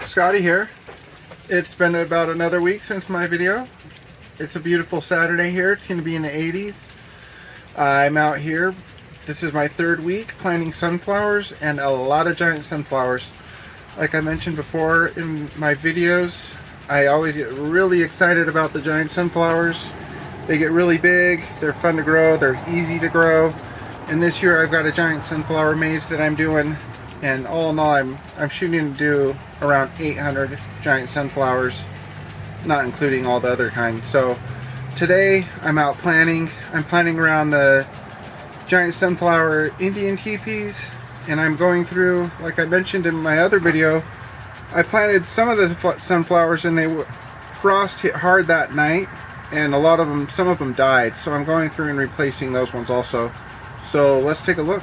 Scotty here. It's been about another week since my video. It's a beautiful Saturday here. It's going to be in the 80s. I'm out here. This is my third week planting sunflowers and a lot of giant sunflowers. Like I mentioned before in my videos, I always get really excited about the giant sunflowers. They get really big, they're fun to grow, they're easy to grow. And this year I've got a giant sunflower maze that I'm doing, and all in all I'm shooting to do around 800 giant sunflowers, not including all the other kinds. So today I'm out planting. I'm planting around the giant sunflower Indian teepees, and I'm going through, like I mentioned in my other video, I planted some of the sunflowers and frost hit hard that night, and a lot of them, some of them died. So I'm going through and replacing those ones also. So let's take a look.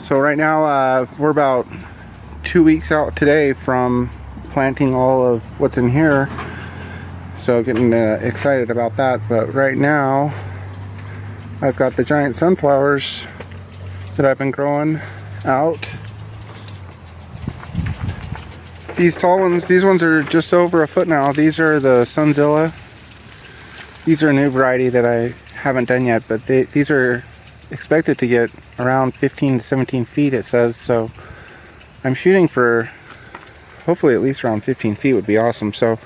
So right now we're about 2 weeks out today from planting all of what's in here. So getting excited about that. But right now I've got the giant sunflowers that I've been growing out. These tall ones, these ones are just over a foot now. These are the Sunzilla. These are a new variety that I haven't done yet, but these are expected to get around 15 to 17 feet, it says. So I'm shooting for hopefully at least around 15 feet would be awesome. So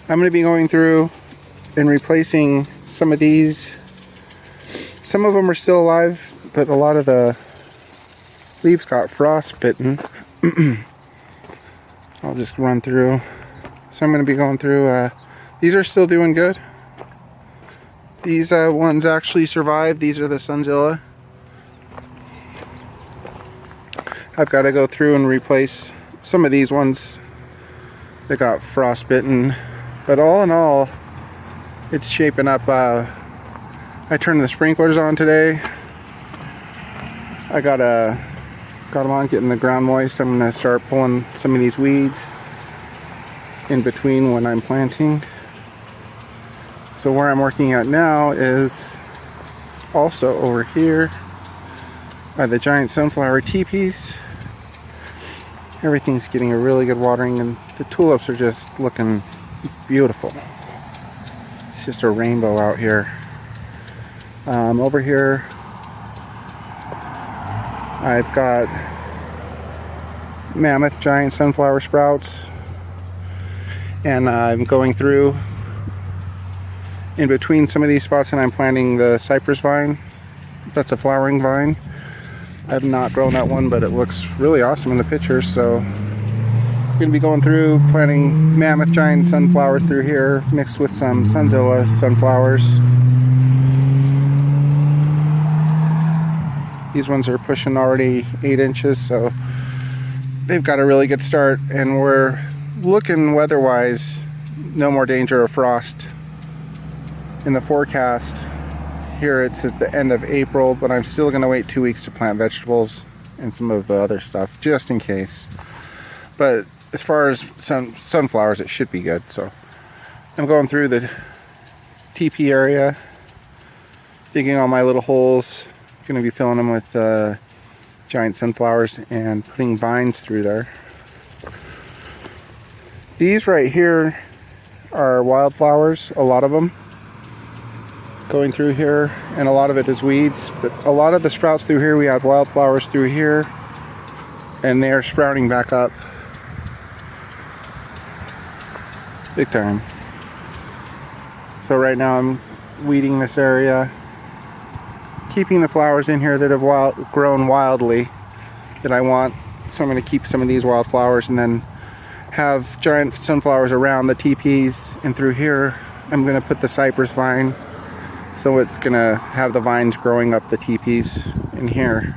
I'm going to be going through and replacing some of these. Some of them are still alive, but a lot of the leaves got frostbitten. I'll just run through. So I'm going to be going through. These are still doing good. These ones actually survived. These are the Sunzilla. I've got to go through and replace some of these ones that got frostbitten. But all in all, it's shaping up. I turned the sprinklers on today. I got them on, getting the ground moist. I'm going to start pulling some of these weeds in between when I'm planting. So where I'm working at now is also over here by the giant sunflower teepees. Everything's getting a really good watering, and the tulips are just looking beautiful. It's just a rainbow out here. Over here I've got mammoth giant sunflower sprouts, and I'm going through in between some of these spots, and I'm planting the cypress vine. That's a flowering vine. I've not grown that one, but it looks really awesome in the picture. So I'm going to be going through planting mammoth giant sunflowers through here, mixed with some Sunzilla sunflowers. These ones are pushing already 8 inches, so they've got a really good start, and we're looking weather-wise no more danger of frost. In the forecast here, it's at the end of April, but I'm still going to wait 2 weeks to plant vegetables and some of the other stuff just in case. But as far as sunflowers, it should be good. So I'm going through the teepee area, digging all my little holes. Going to be filling them with giant sunflowers and putting vines through there. These right here are wildflowers, a lot of them going through here, and a lot of it is weeds, but a lot of the sprouts through here, we have wildflowers through here, and they are sprouting back up big time. So right now I'm weeding this area, keeping the flowers in here that have grown wildly that I want. So I'm going to keep some of these wildflowers and then have giant sunflowers around the teepees, and through here I'm going to put the cypress vine. So it's going to have the vines growing up the teepees in here.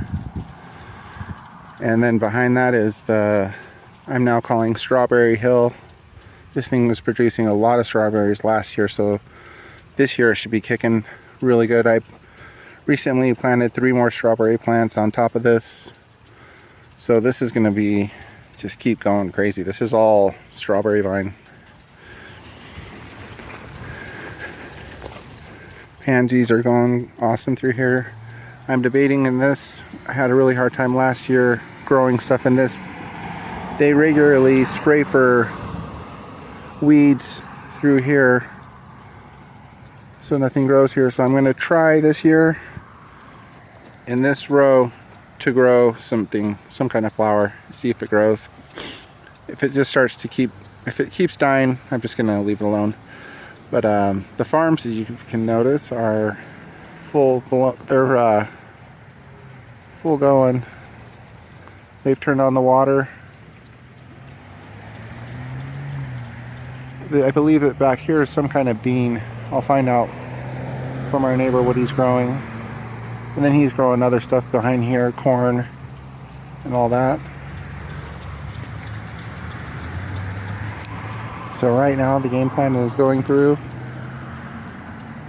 And then behind that is I'm now calling Strawberry Hill. This thing was producing a lot of strawberries last year, so this year it should be kicking really good. I recently planted 3 more strawberry plants on top of this. So this is going to be, just keep going crazy. This is all strawberry vine. Pansies are going awesome through here. I'm debating in this. I had a really hard time last year growing stuff in this. They regularly spray for weeds through here, so nothing grows here. So I'm going to try this year in this row to grow some kind of flower, see if it grows. If it just starts to if it keeps dying, I'm just going to leave it alone. But the farms, as you can notice, are full going. They've turned on the water. I believe that back here is some kind of bean. I'll find out from our neighbor what he's growing. And then he's growing other stuff behind here, corn and all that. So right now the game plan is going through.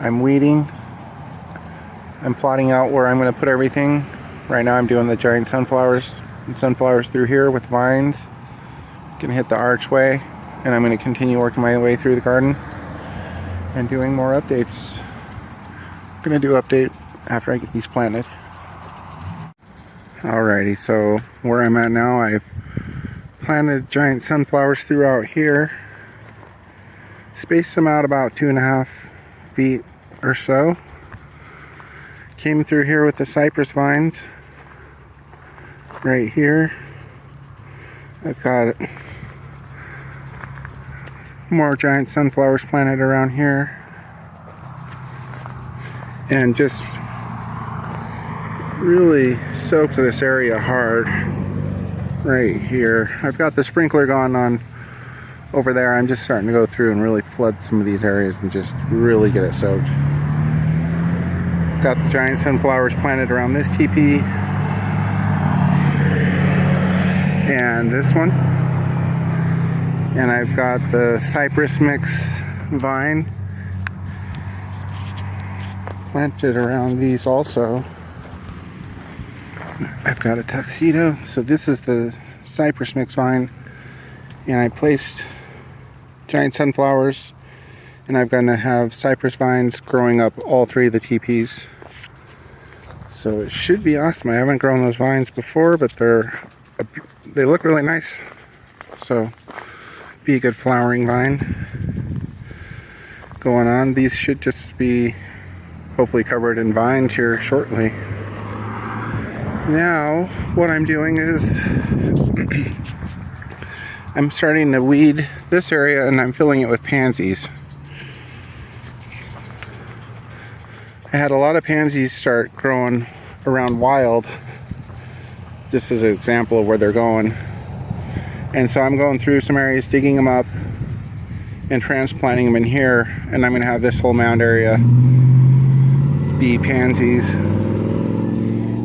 I'm weeding. I'm plotting out where I'm going to put everything. Right now I'm doing the giant sunflowers and sunflowers through here with vines. Gonna hit the archway, and I'm going to continue working my way through the garden and doing more updates. I'm going to do an update after I get these planted. Alrighty, so where I'm at now, I've planted giant sunflowers throughout here. Spaced them out about 2.5 feet or so. Came through here with the cypress vines right here. I've got more giant sunflowers planted around here, and just really soaked this area hard right here. I've got the sprinkler going on over there. I'm just starting to go through and really flood some of these areas and just really get it soaked. Got the giant sunflowers planted around this teepee and this one, and I've got the cypress mix vine planted around these also. I've got a tuxedo, so this is the cypress mix vine, and I placed giant sunflowers, and I'm going to have cypress vines growing up all three of the teepees. So it should be awesome. I haven't grown those vines before, but they look really nice. So be a good flowering vine going on. These should just be hopefully covered in vines here shortly. Now what I'm doing is I'm starting to weed this area, and I'm filling it with pansies. I had a lot of pansies start growing around wild, just as an example of where they're going. And so I'm going through some areas, digging them up and transplanting them in here, and I'm going to have this whole mound area be pansies.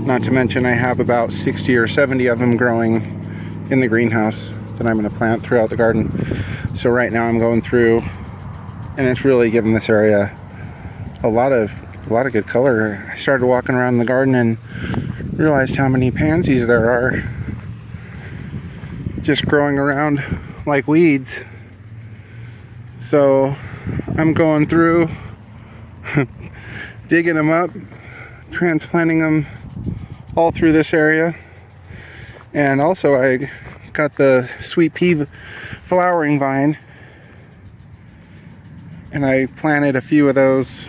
Not to mention I have about 60 or 70 of them growing in the greenhouse that I'm going to plant throughout the garden. So right now I'm going through, and it's really giving this area a lot of good color. I started walking around the garden and realized how many pansies there are just growing around like weeds. So I'm going through digging them up, transplanting them all through this area. And also I got the sweet pea flowering vine, and I planted a few of those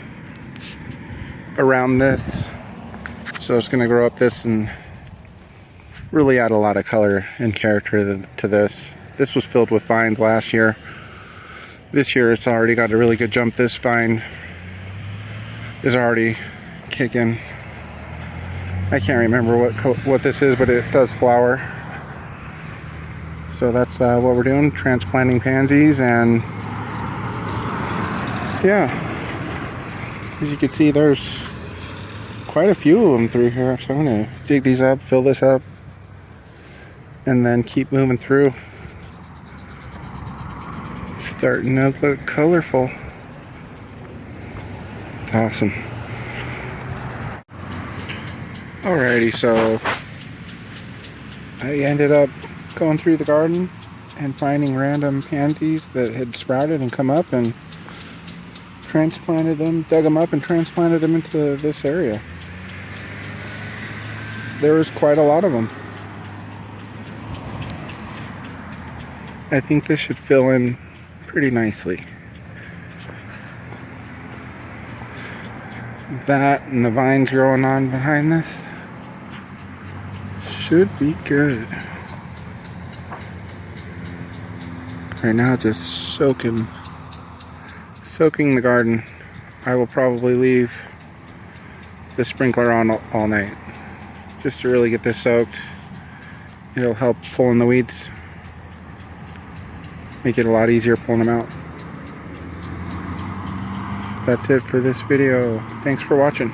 around this, so it's going to grow up this and really add a lot of color and character to this. This was filled with vines last year. This year it's already got a really good jump. This vine is already kicking. I can't remember what this is, but it does flower. So that's what we're doing, transplanting pansies. And yeah, as you can see, there's quite a few of them through here. So I'm going to dig these up, fill this up, and then keep moving through. Starting to look colorful. It's awesome. Alrighty, so I ended up going through the garden and finding random pansies that had sprouted and come up, and transplanted them, dug them up and transplanted them into this area. There was quite a lot of them. I think this should fill in pretty nicely. That and the vines growing on behind this should be good. Right now, just soaking the garden. I will probably leave the sprinkler on all night just to really get this soaked. It'll help pulling the weeds, make it a lot easier pulling them out. That's it for this video. Thanks for watching.